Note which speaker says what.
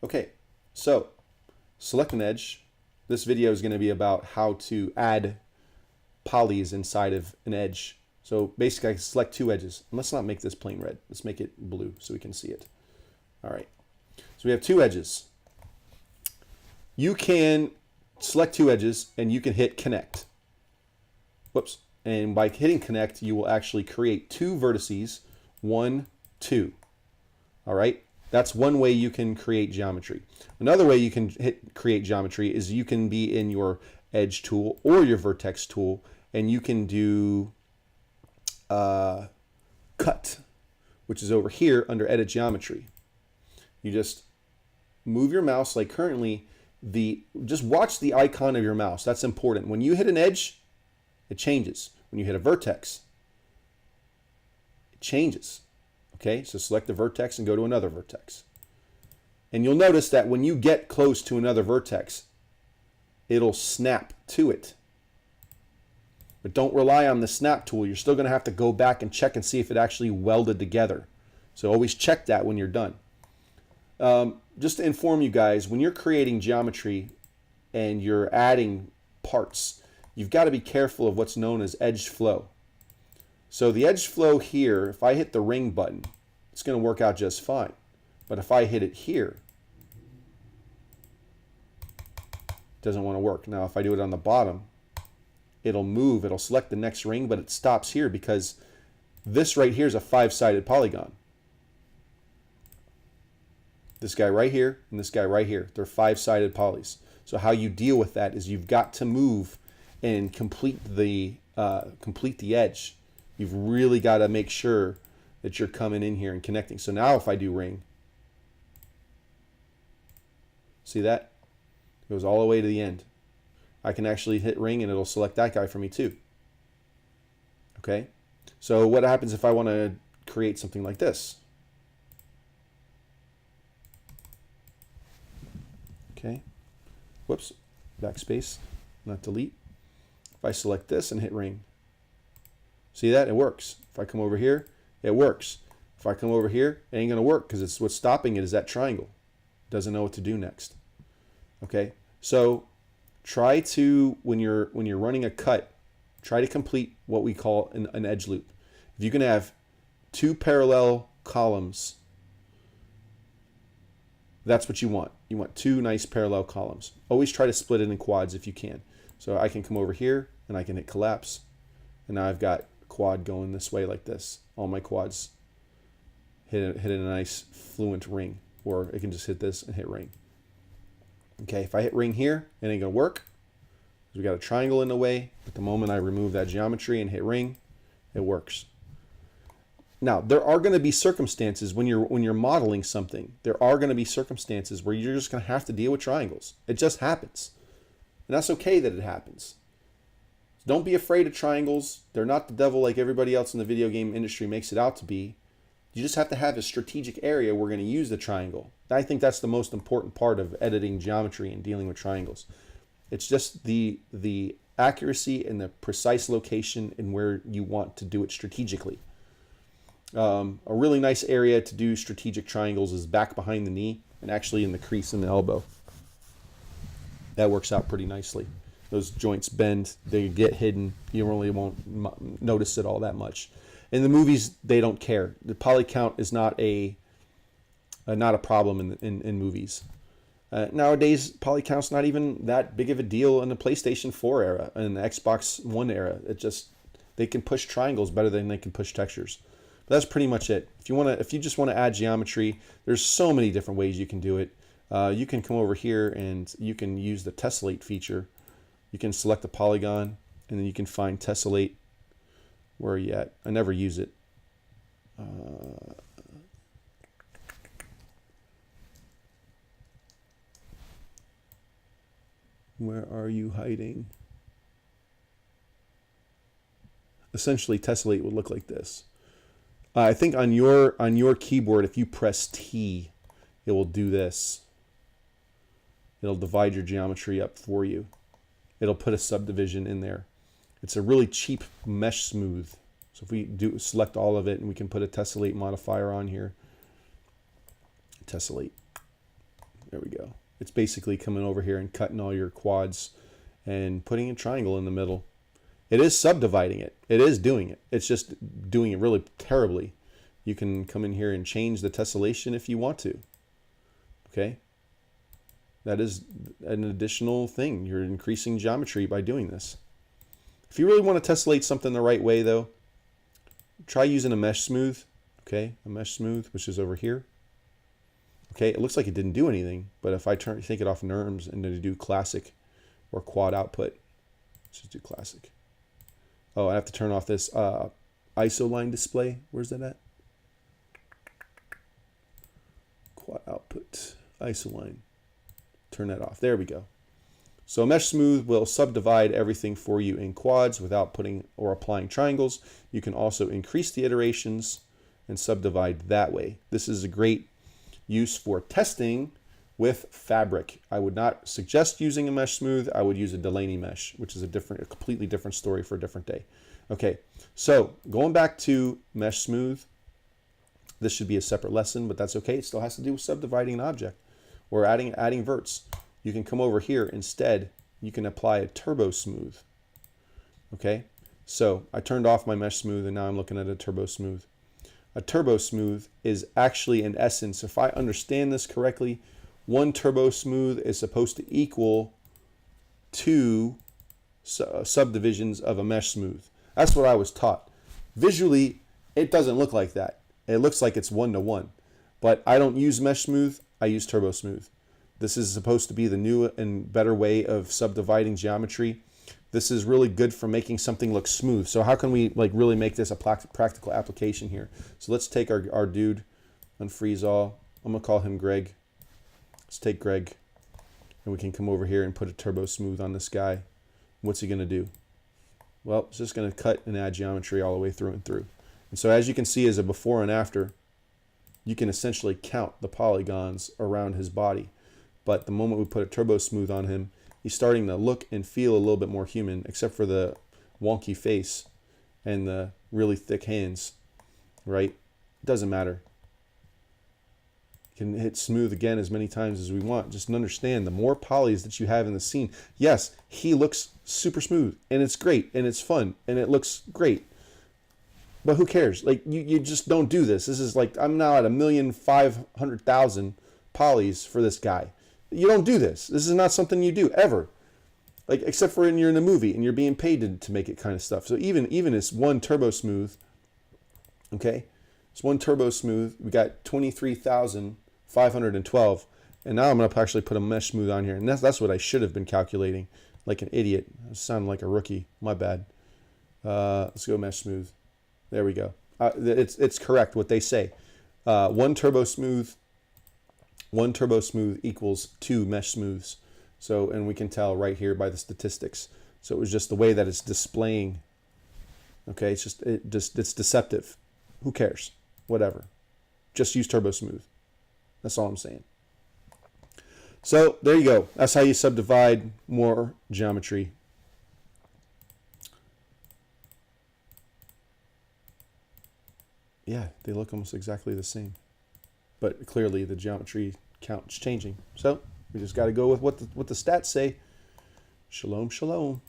Speaker 1: Okay, so select an edge. This video is going to be about how to add polys inside of an edge. So basically I can select two edges. And let's not make this plain red. Let's make it blue so we can see it. All right. So we have two edges. You can select two edges and you can hit connect. Whoops. And by hitting connect, you will actually create two vertices, 1, 2. All right. That's one way you can create geometry. Another way you can hit create geometry is you can be in your edge tool or your vertex tool, and you can do cut, which is over here under edit geometry. You just move your mouse like currently. Just watch the icon of your mouse. That's important. When you hit an edge, it changes. When you hit a vertex, it changes. Okay, so select the vertex and go to another vertex. And you'll notice that when you get close to another vertex, it'll snap to it. But don't rely on the snap tool. You're still going to have to go back and check and see if it actually welded together. So always check that when you're done. Just to inform you guys, when you're creating geometry and you're adding parts, you've got to be careful of what's known as edge flow. So the edge flow here, if I hit the ring button, it's going to work out just fine. But if I hit it here, it doesn't want to work. Now if I do it on the bottom, it'll move, it'll select the next ring, but it stops here because this right here is a 5-sided polygon. This guy right here and this guy right here, they're 5-sided polys. So how you deal with that is you've got to move and complete the edge. You've really got to make sure that you're coming in here and connecting. So now if I do ring, see that? It goes all the way to the end. I can actually hit ring and it'll select that guy for me too. Okay? So what happens if I want to create something like this? Okay. Whoops. Backspace, not delete. If I select this and hit ring, see that? It works. If I come over here, it works. If I come over here, it ain't going to work because it's what's stopping it is that triangle. It doesn't know what to do next. Okay? So try to, when you're running a cut, try to complete what we call an edge loop. If you can have two parallel columns, that's what you want. You want two nice parallel columns. Always try to split it in quads if you can. So I can come over here and I can hit collapse. And now I've got quad going this way like this. All my quads hit a nice fluent ring. Or I can just hit this and hit ring. Okay, if I hit ring here, it ain't going to work. We got a triangle in the way. But the moment I remove that geometry and hit ring, it works. Now, there are going to be circumstances when you're modeling something. There are going to be circumstances where you're just going to have to deal with triangles. It just happens. And that's okay that it happens. Don't be afraid of triangles. They're not the devil like everybody else in the video game industry makes it out to be. You just have to have a strategic area we're going to use the triangle. I think that's the most important part of editing geometry and dealing with triangles. It's just the accuracy and the precise location and where you want to do it strategically. A really nice area to do strategic triangles is back behind the knee and actually in the crease in the elbow. That works out pretty nicely. Those joints bend, they get hidden. You really won't notice it all that much. In the movies, they don't care. The poly count is not a problem in movies. Nowadays, poly count's not even that big of a deal in the PlayStation 4 era and the Xbox One era. They can push triangles better than they can push textures. But that's pretty much it. If you just want to add geometry, there's so many different ways you can do it. You can come over here and you can use the tessellate feature. You can select the polygon and then you can find tessellate. Where are you at? I never use it. Where are you hiding? Essentially, tessellate would look like this. I think on your keyboard, if you press T, it will do this. It'll divide your geometry up for you. It'll put a subdivision in there. It's a really cheap mesh smooth. So if we select all of it and we can put a tessellate modifier on here. Tessellate. There we go. It's basically coming over here and cutting all your quads and putting a triangle in the middle. It is subdividing it. It is doing it. It's just doing it really terribly. You can come in here and change the tessellation if you want to. Okay? That is an additional thing. You're increasing geometry by doing this. If you really want to tessellate something the right way, though, try using a mesh smooth. Okay? A mesh smooth, which is over here. Okay? It looks like it didn't do anything, but if I take it off NURMS and then do classic or quad output, let's just do classic. Oh, I have to turn off this ISO line display. Where's that at? Quad output, ISO line. Turn that off. There we go. So Mesh Smooth will subdivide everything for you in quads without putting or applying triangles. You can also increase the iterations and subdivide that way. This is a great use for testing with fabric. I would not suggest using a Mesh Smooth. I would use a Delaney mesh, which is a completely different story for a different day. Okay, so going back to Mesh Smooth, this should be a separate lesson, but that's okay. It still has to do with subdividing an object or adding verts. You can come over here instead. You can apply a Turbosmooth. Okay, so I turned off my Mesh Smooth and now I'm looking at a Turbosmooth. A Turbosmooth is actually, in essence, if I understand this correctly, one Turbosmooth is supposed to equal 2 subdivisions of a Mesh Smooth. That's what I was taught. Visually, it doesn't look like that. It looks like it's 1-to-1. But I don't use Mesh Smooth. I use Turbosmooth. This is supposed to be the new and better way of subdividing geometry. This is really good for making something look smooth. So how can we really make this a practical application here? So let's take our dude, unfreeze all. I'm going to call him Greg. Let's take Greg, and we can come over here and put a Turbosmooth on this guy. What's he going to do? Well, it's just going to cut and add geometry all the way through and through. And so as you can see as a before and after, you can essentially count the polygons around his body. But the moment we put a Turbosmooth on him, he's starting to look and feel a little bit more human, except for the wonky face and the really thick hands, right? It doesn't matter. Can hit smooth again as many times as we want. Just understand, the more polys that you have in the scene, yes, he looks super smooth and it's great and it's fun and it looks great, but who cares? Like, you just don't do this. This is like, I'm now at 1,500,000 polys for this guy. You don't do this. This is not something you do ever, like, except for when you're in a movie and you're being paid to make it kind of stuff. So even it's one Turbosmooth, okay, it's one Turbosmooth. We got 23,512, and now I'm going to actually put a Mesh Smooth on here, and that's what I should have been calculating like an idiot. I sound like a rookie. My bad. Let's go Mesh Smooth. There we go. It's correct what they say. One Turbosmooth equals 2 Mesh Smooths. So, and we can tell right here by the statistics. So it was just the way that it's displaying. Okay, it's deceptive. Who cares? Whatever. Just use Turbosmooth. That's all I'm saying. So there you go. That's how you subdivide more geometry. Yeah, they look almost exactly the same. But clearly the geometry count's changing. So we just got to go with what the stats say. Shalom, shalom.